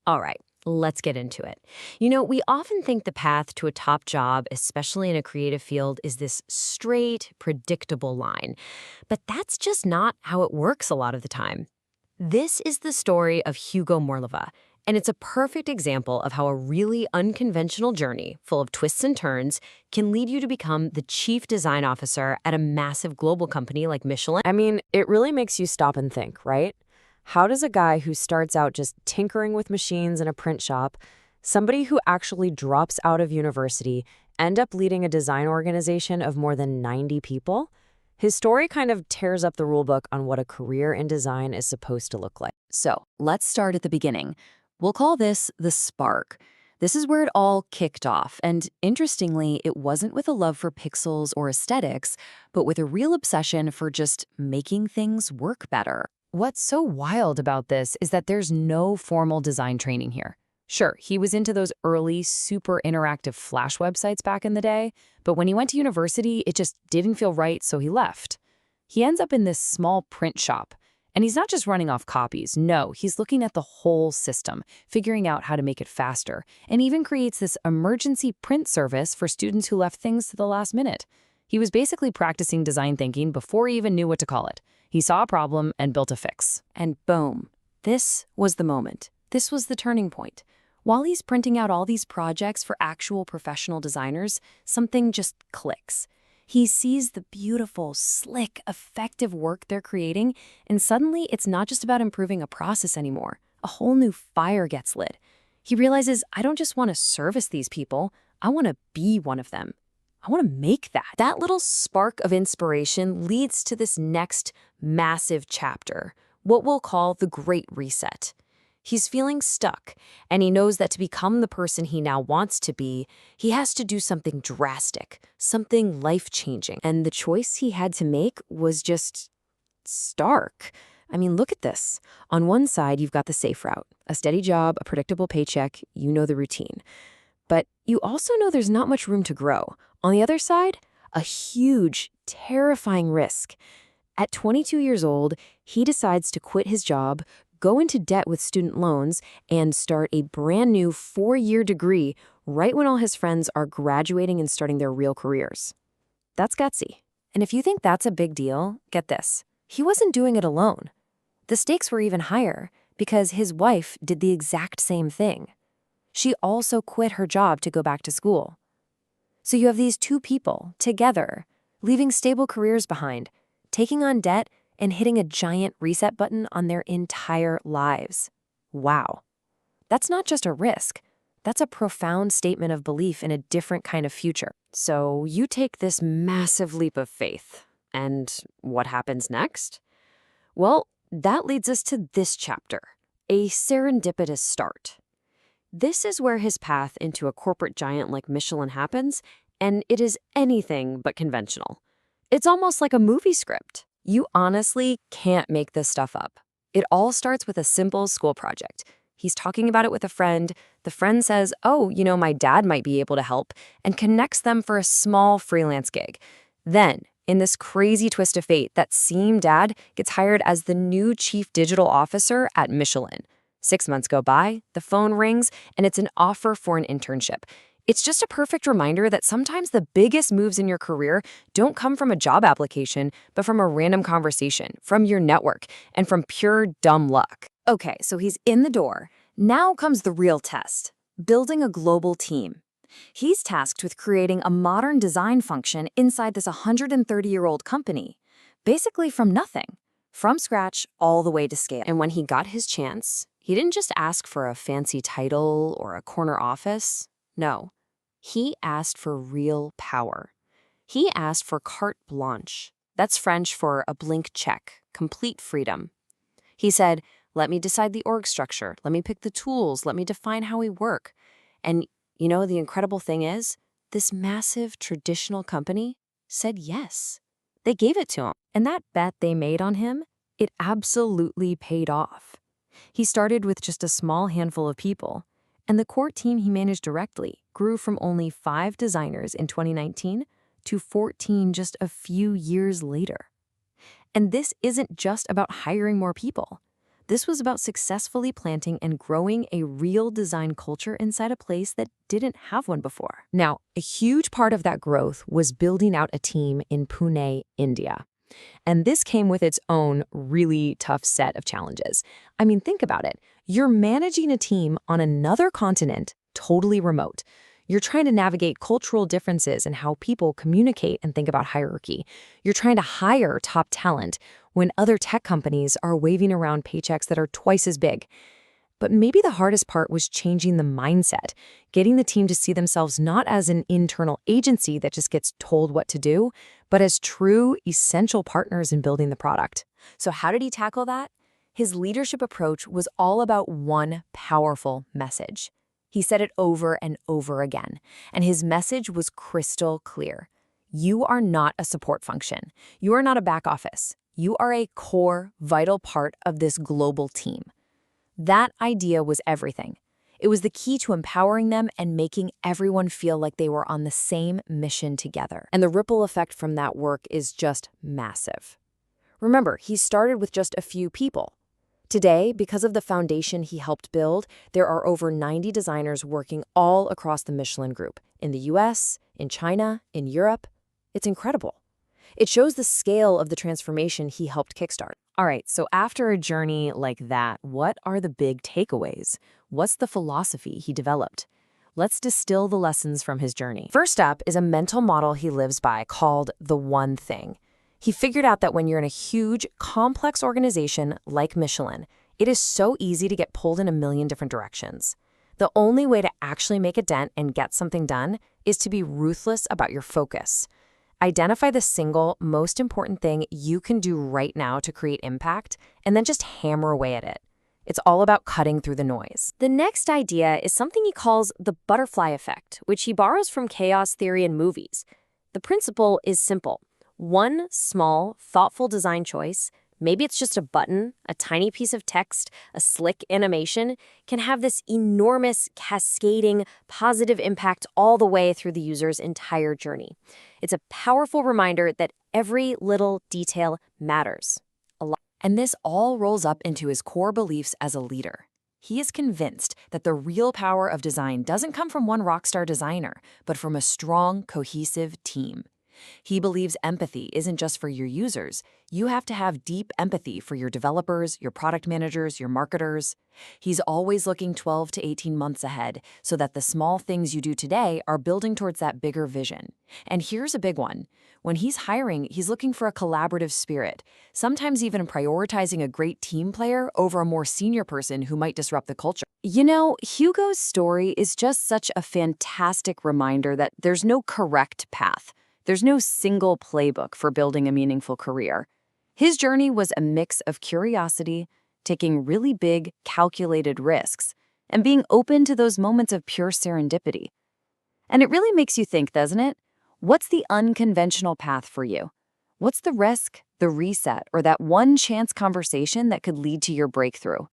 All right, let's get into it. We often think the path to a top job, especially in a creative field, is this straight, predictable line. But that's just not how it works a lot of the time. This is the story of Hugo Mourlevat, and it's a perfect example of how a really unconventional journey, full of twists and turns, can lead you to become the chief design officer at a massive global company like Michelin. I mean, it really makes you stop and think, right? How does a guy who starts out just tinkering with machines in a print shop, somebody who actually drops out of university, end up leading a design organization of more than 90 people? His story kind of tears up the rulebook on what a career in design is supposed to look like. So let's start at the beginning. We'll call this the spark. This is where it all kicked off, and interestingly, it wasn't with a love for pixels or aesthetics, but with a real obsession for just making things work better. What's so wild about this is that there's no formal design training here. Sure, he was into those early, super interactive Flash websites back in the day, but when he went to university, it just didn't feel right, so he left. He ends up in this small print shop, and he's not just running off copies. No, he's looking at the whole system, figuring out how to make it faster, and even creates this emergency print service for students who left things to the last minute. He was basically practicing design thinking before he even knew what to call it. He saw a problem and built a fix. And boom, this was the moment. This was the turning point. While he's printing out all these projects for actual professional designers, something just clicks. He sees the beautiful, slick, effective work they're creating, and suddenly it's not just about improving a process anymore. A whole new fire gets lit. He realizes, I don't just want to service these people, I want to be one of them. I want to make that. That little spark of inspiration leads to this next massive chapter, what we'll call the Great Reset. He's feeling stuck, and he knows that to become the person he now wants to be, he has to do something drastic, something life-changing. And the choice he had to make was just stark. I mean, look at this. On one side, you've got the safe route, a steady job, a predictable paycheck, you know the routine. But you also know there's not much room to grow. On the other side, a huge, terrifying risk. At 22 years old, he decides to quit his job, go into debt with student loans, and start a brand new 4-year degree right when all his friends are graduating and starting their real careers. That's gutsy. And if you think that's a big deal, get this. He wasn't doing it alone. The stakes were even higher because his wife did the exact same thing. She also quit her job to go back to school. So you have these two people together, leaving stable careers behind, taking on debt, and hitting a giant reset button on their entire lives. Wow. That's not just a risk. That's a profound statement of belief in a different kind of future. So you take this massive leap of faith. And what happens next? Well, that leads us to this chapter, a serendipitous start. This is where his path into a corporate giant like Michelin happens, and it is anything but conventional. It's almost like a movie script. You honestly can't make this stuff up. It all starts with a simple school project. He's talking about it with a friend. The friend says, oh, my dad might be able to help, and connects them for a small freelance gig. Then, in this crazy twist of fate, that same dad gets hired as the new chief digital officer at Michelin. 6 months go by, the phone rings, and it's an offer for an internship. It's just a perfect reminder that sometimes the biggest moves in your career don't come from a job application, but from a random conversation, from your network, and from pure dumb luck. Okay, so he's in the door. Now comes the real test, building a global team. He's tasked with creating a modern design function inside this 130-year-old company, basically from nothing, from scratch all the way to scale. And when he got his chance, he didn't just ask for a fancy title or a corner office. No, he asked for real power. He asked for carte blanche. That's French for a blank check, complete freedom. He said, let me decide the org structure, let me pick the tools, let me define how we work. And the incredible thing is, this massive traditional company said yes. They gave it to him. And that bet they made on him, it absolutely paid off. He started with just a small handful of people, and the core team he managed directly grew from only 5 designers in 2019 to 14 just a few years later. And this isn't just about hiring more people. This was about successfully planting and growing a real design culture inside a place that didn't have one before. Now, a huge part of that growth was building out a team in Pune, India. And this came with its own really tough set of challenges. I mean, think about it. You're managing a team on another continent, totally remote. You're trying to navigate cultural differences in how people communicate and think about hierarchy. You're trying to hire top talent when other tech companies are waving around paychecks that are twice as big. But maybe the hardest part was changing the mindset, getting the team to see themselves not as an internal agency that just gets told what to do, but as true, essential partners in building the product. So how did he tackle that? His leadership approach was all about one powerful message. He said it over and over again, and his message was crystal clear. You are not a support function. You are not a back office. You are a core, vital part of this global team. That idea was everything. It was the key to empowering them and making everyone feel like they were on the same mission together. And the ripple effect from that work is just massive. Remember, he started with just a few people. Today, because of the foundation he helped build, there are over 90 designers working all across the Michelin Group, in the US, in China, in Europe. It's incredible. It shows the scale of the transformation he helped kickstart. All right, so after a journey like that, what are the big takeaways? What's the philosophy he developed? Let's distill the lessons from his journey. First up is a mental model he lives by called the one thing. He figured out that when you're in a huge, complex organization like Michelin, it is so easy to get pulled in a million different directions. The only way to actually make a dent and get something done is to be ruthless about your focus. Identify the single, most important thing you can do right now to create impact, and then just hammer away at it. It's all about cutting through the noise. The next idea is something he calls the butterfly effect, which he borrows from chaos theory in movies. The principle is simple. One small, thoughtful design choice, maybe it's just a button, a tiny piece of text, a slick animation, can have this enormous, cascading, positive impact all the way through the user's entire journey. It's a powerful reminder that every little detail matters. And this all rolls up into his core beliefs as a leader. He is convinced that the real power of design doesn't come from one rockstar designer, but from a strong, cohesive team. He believes empathy isn't just for your users. You have to have deep empathy for your developers, your product managers, your marketers. He's always looking 12 to 18 months ahead so that the small things you do today are building towards that bigger vision. And here's a big one. When he's hiring, he's looking for a collaborative spirit, sometimes even prioritizing a great team player over a more senior person who might disrupt the culture. You know, Hugo's story is just such a fantastic reminder that there's no correct path. There's no single playbook for building a meaningful career. His journey was a mix of curiosity, taking really big, calculated risks, and being open to those moments of pure serendipity. And it really makes you think, doesn't it? What's the unconventional path for you? What's the risk, the reset, or that one chance conversation that could lead to your breakthrough?